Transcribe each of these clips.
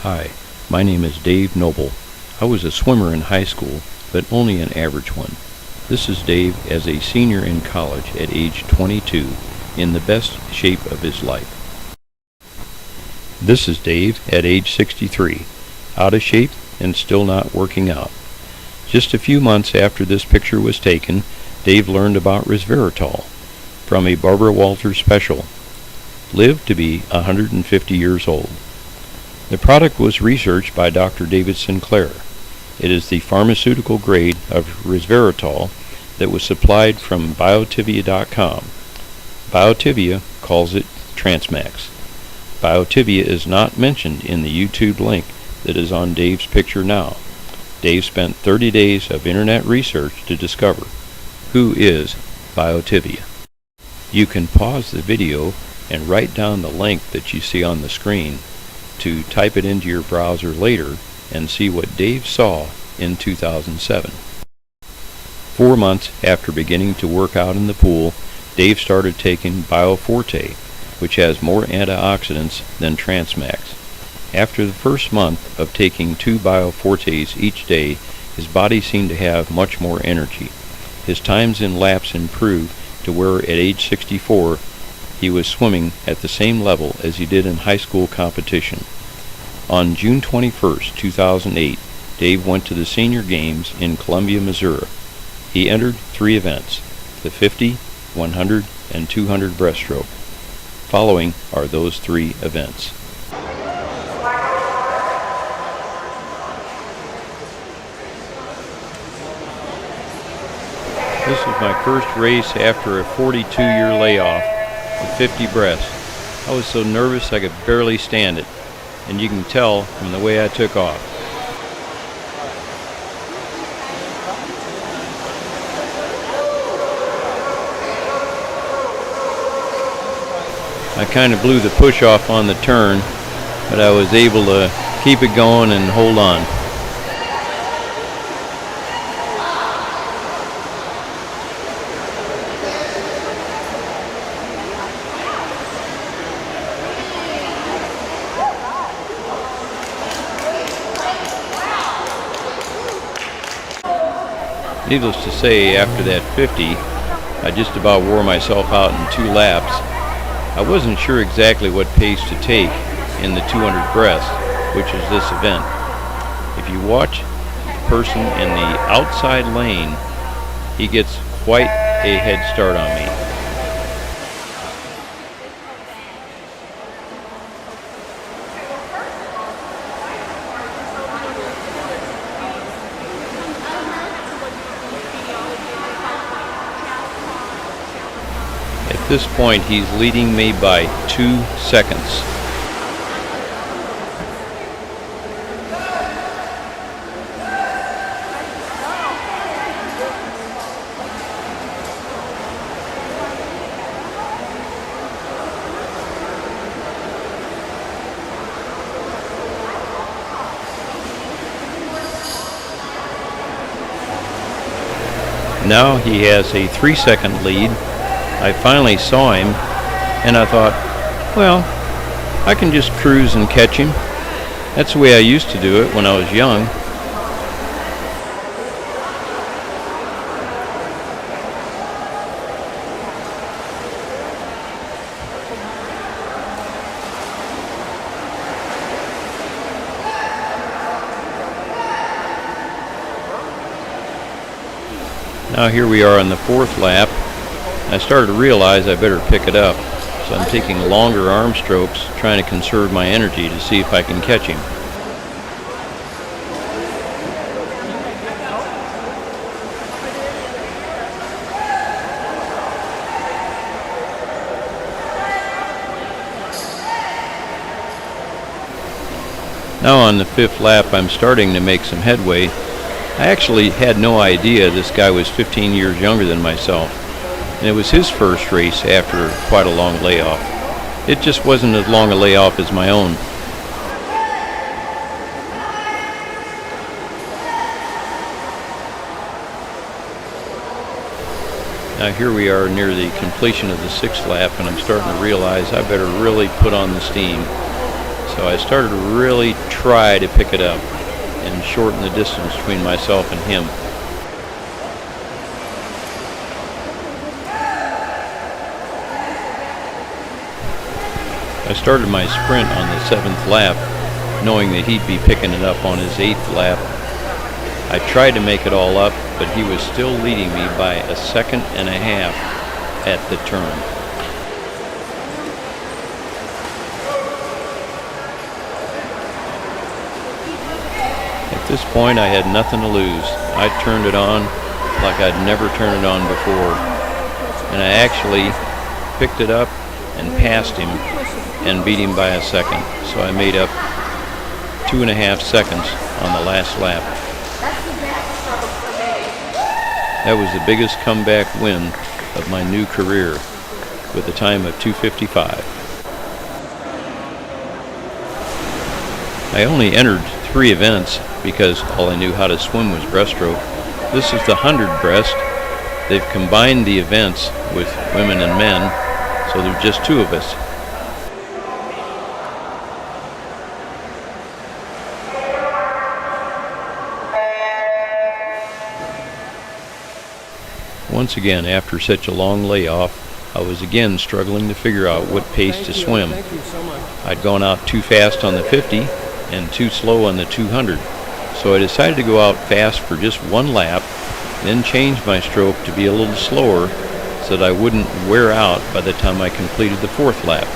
Hi, my name is Dave Noble. I was a swimmer in high school, but only an average one. This is Dave as a senior in college at age 22, in the best shape of his life. This is Dave at age 63, out of shape and still not working out. Just a few months after this picture was taken, Dave learned about Resveratrol from a Barbara Walters special. Lived to be 150 years old. The product was researched by Dr. David Sinclair. It is the pharmaceutical grade of Resveratrol that was supplied from Biotivia.com. Biotivia calls it Transmax. Biotivia is not mentioned in the YouTube link that is on Dave's picture now. Dave spent 30 days of internet research to discover who is Biotivia. You can pause the video and write down the link that you see on the screen to type it into your browser later and see what Dave saw in 2007. 4 months after beginning to work out in the pool, Dave started taking Bioforte, which has more antioxidants than Transmax. After the first month of taking 2 Biofortes each day, his body seemed to have much more energy. His times in laps improved to where at age 64 he was swimming at the same level as he did in high school competition. On June 21, 2008, Dave went to the Senior Games in Columbia, Missouri. He entered 3 events, the 50, 100, and 200 breaststroke. Following are those 3 events. This is my first race after a 42-year layoff with 50 breasts. I was so nervous I could barely stand it, and you can tell from the way I took off. I kind of blew the push off on the turn, but I was able to keep it going and hold on. Needless to say, after that 50, I just about wore myself out in 2 laps. I wasn't sure exactly what pace to take in the 200 breast, which is this event. If you watch the person in the outside lane, he gets quite a head start on me. At this point, he's leading me by 2 seconds. Now he has a 3-second lead. I finally saw him, and I thought, well, I can just cruise and catch him. That's the way I used to do it when I was young. Now here we are on the 4th lap. I started to realize I better pick it up, so I'm taking longer arm strokes, trying to conserve my energy to see if I can catch him. Now on the 5th lap, I'm starting to make some headway. I actually had no idea this guy was 15 years younger than myself. And it was his first race after quite a long layoff. It just wasn't as long a layoff as my own. Now here we are near the completion of the 6th lap, and I'm starting to realize I better really put on the steam. So I started to really try to pick it up and shorten the distance between myself and him. I started my sprint on the 7th lap, knowing that he'd be picking it up on his 8th lap. I tried to make it all up, but he was still leading me by a second and a half at the turn. At this point, I had nothing to lose. I turned it on like I'd never turned it on before, and I actually picked it up and passed him and beat him by a second. So I made up 2.5 seconds on the last lap. That was the biggest comeback win of my new career, with a time of 2:55. I only entered 3 events because all I knew how to swim was breaststroke. This is the 100 breast. They've combined the events with women and men, so there's just 2 of us. Once again, after such a long layoff, I was again struggling to figure out what pace to swim. I'd gone out too fast on the 50 and too slow on the 200, so I decided to go out fast for just 1 lap, then change my stroke to be a little slower so that I wouldn't wear out by the time I completed the 4th lap.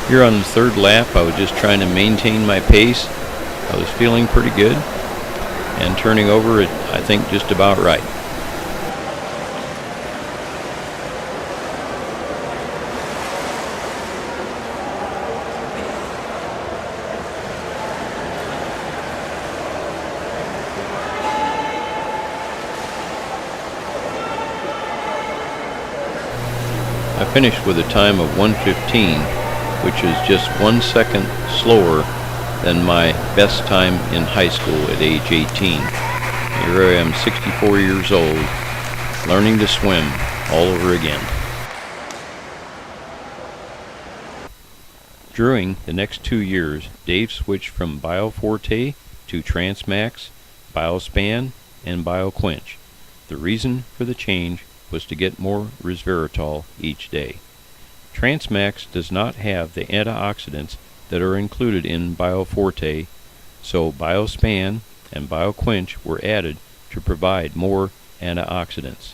Here on the 3rd lap, I was just trying to maintain my pace. I was feeling pretty good and turning over at, I think, just about right. I finished with a time of 1:15. Which is just 1 second slower than my best time in high school at age 18. Here I am, 64 years old, learning to swim all over again. During the next 2 years, Dave switched from BioForte to Transmax, BioSpan, and BioQuench. The reason for the change was to get more Resveratrol each day. Transmax does not have the antioxidants that are included in BioForte, so BioSpan and BioQuench were added to provide more antioxidants.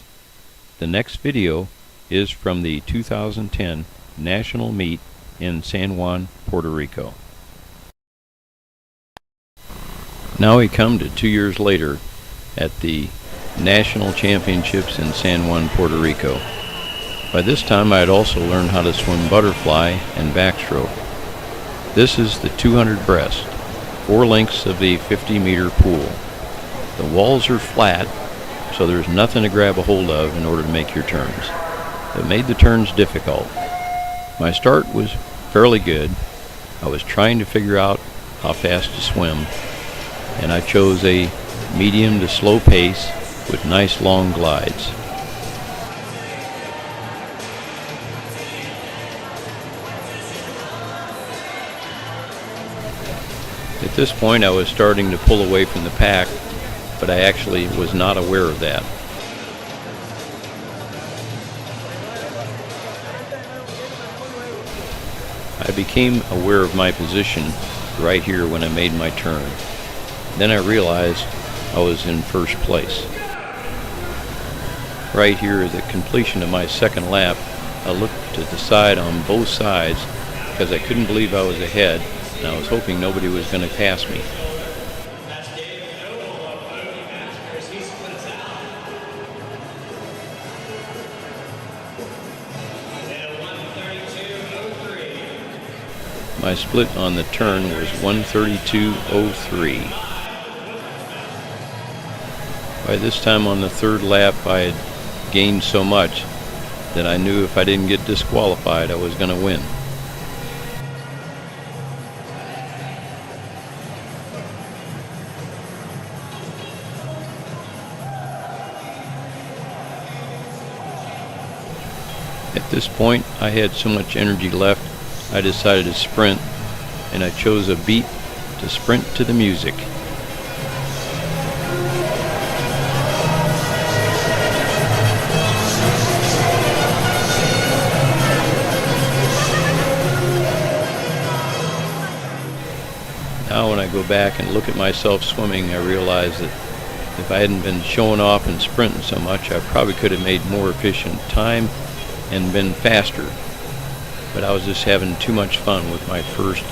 The next video is from the 2010 National Meet in San Juan, Puerto Rico. Now we come to 2 years later at the National Championships in San Juan, Puerto Rico. By this time I had also learned how to swim butterfly and backstroke. This is the 200 breast, 4 lengths of the 50-meter pool. The walls are flat, so there's nothing to grab a hold of in order to make your turns. It made the turns difficult. My start was fairly good. I was trying to figure out how fast to swim, and I chose a medium to slow pace with nice long glides. At this point I was starting to pull away from the pack, but I actually was not aware of that. I became aware of my position right here when I made my turn. Then I realized I was in first place. Right here at the completion of my 2nd lap, I looked to the side on both sides because I couldn't believe I was ahead, and I was hoping nobody was going to pass me. My split on the turn was 1:32.03. By this time on the 3rd lap I had gained so much that I knew if I didn't get disqualified, I was going to win. At this point, I had so much energy left, I decided to sprint, and I chose a beat to sprint to the music. Now when I go back and look at myself swimming, I realize that if I hadn't been showing off and sprinting so much, I probably could have made more efficient time and been faster. But I was just having too much fun with my first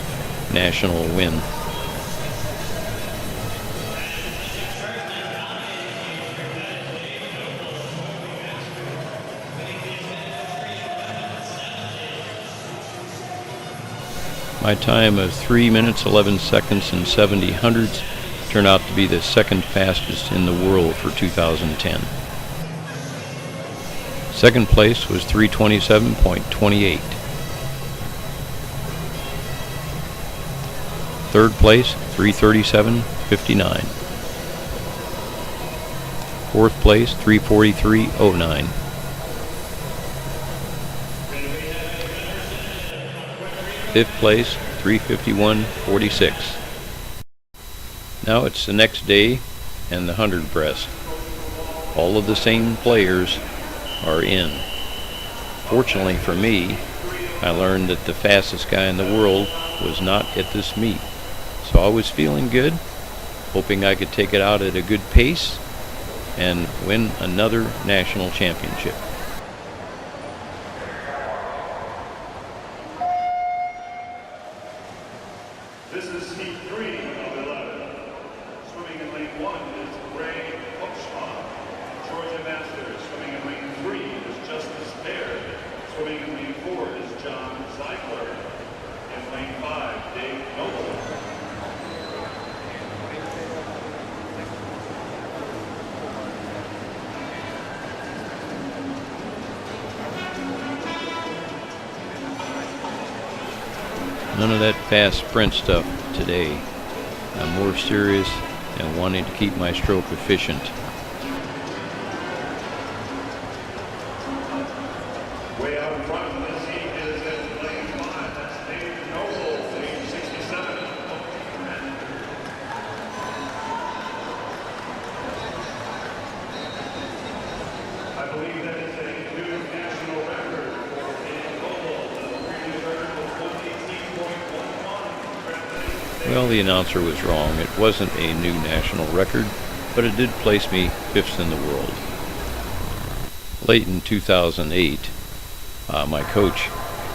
national win. My time of 3 minutes 11 seconds and 70 hundredths turned out to be the second fastest in the world for 2010. Second place was 327.28. Third place, 337.59. Fourth place, 343.09. Fifth place, 351.46. Now it's the next day and the 100 breast. All of the same players are in. Fortunately for me, I learned that the fastest guy in the world was not at this meet. So I was feeling good, hoping I could take it out at a good pace and win another national championship. This is heat 3 of 11. Swimming in lane 1 is Juan. Georgia Masters. Swimming in lane 3 is Justice Baird. Swimming in lane 4 is John Zeigler. In lane 5, Dave Noble. None of that fast sprint stuff today. I'm more serious and wanting to keep my stroke efficient. Way out in front of this heat is in lane 5. That's Dave Noble, age 67. I believe that is a new national record for Dave Noble. The previous record was 118.11. Well, the announcer was wrong. It wasn't a new national record, but it did place me 5th in the world. Late in 2008, my coach,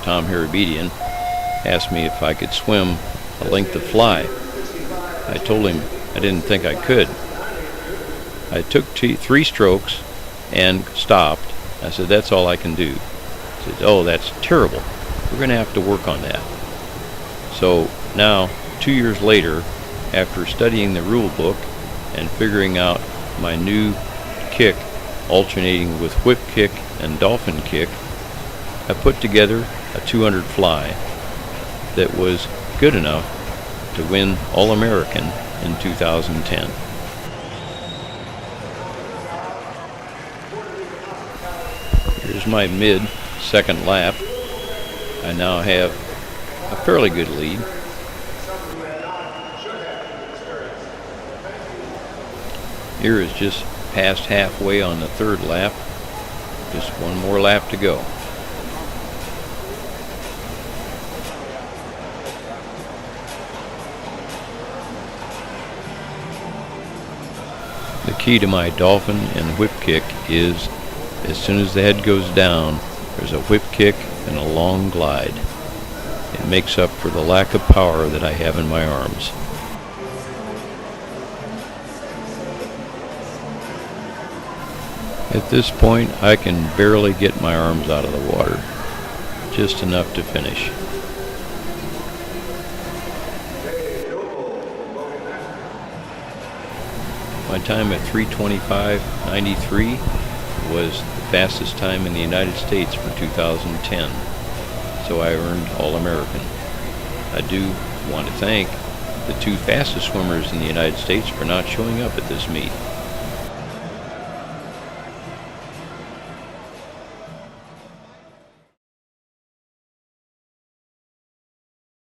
Tom Harabedian, asked me if I could swim a length of fly. I told him I didn't think I could. I took 3 strokes and stopped. I said, that's all I can do. He said, oh, that's terrible. We're going to have to work on that. So now, 2 years later, after studying the rule book and figuring out my new kick, alternating with whip kick and dolphin kick, I put together a 200 fly that was good enough to win All-American in 2010. Here's my mid-second lap. I now have a fairly good lead. Here is just past halfway on the 3rd lap. Just one more lap to go. The key to my dolphin and whip kick is, as soon as the head goes down, there's a whip kick and a long glide. It makes up for the lack of power that I have in my arms. At this point, I can barely get my arms out of the water, just enough to finish. My time at 3:25.93 was the fastest time in the United States for 2010, so I earned All-American. I do want to thank the two fastest swimmers in the United States for not showing up at this meet.